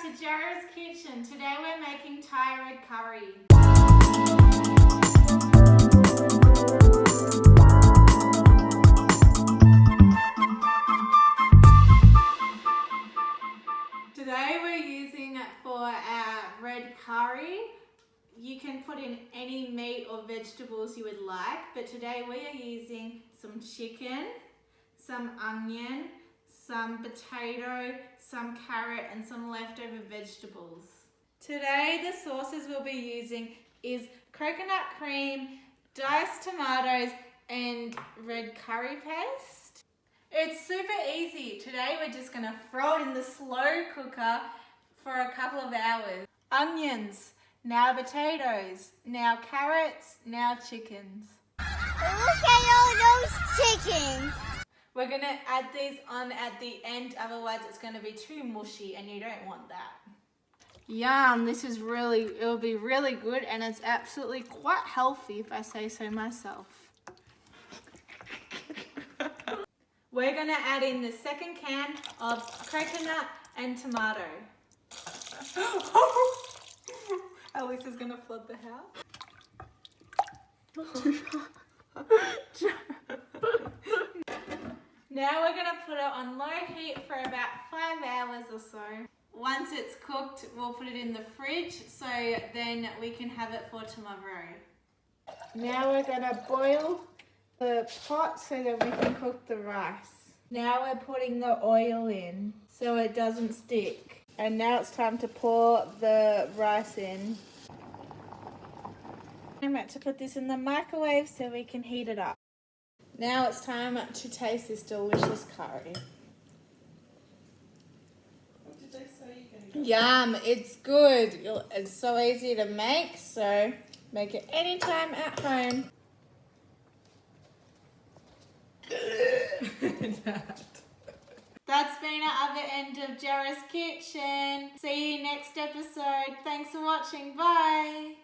to Jarrah's kitchen. Today we're making Thai red curry. Today we're using for our red curry. You can put in any meat or vegetables you would like, but today we are using some chicken, some onion, some potato, some carrot and some leftover vegetables. Today the sauces we'll be using is coconut cream, diced tomatoes and red curry paste. It's super easy. Today we're just going to throw it in the slow cooker for a couple of hours. Onions, now potatoes, now carrots, now chickens. Look at all those chickens. We're going to add these on at the end, otherwise it's going to be too mushy and you don't want that. Yum, it'll be really good and it's absolutely quite healthy if I say so myself. We're going to add in the second can of coconut and tomato. Alice is going to flood the house. Now we're going to put it on low heat for about 5 hours or so. Once it's cooked, we'll put it in the fridge so then we can have it for tomorrow. Now we're going to boil the pot so that we can cook the rice. Now we're putting the oil in so it doesn't stick. And now it's time to pour the rice in. I'm about to put this in the microwave so we can heat it up. Now it's time to taste this delicious curry. What did they say you're going to Yum, it's good. It's so easy to make, so make it anytime at home. That's been our other end of Jarrah's kitchen. See you next episode. Thanks for watching. Bye.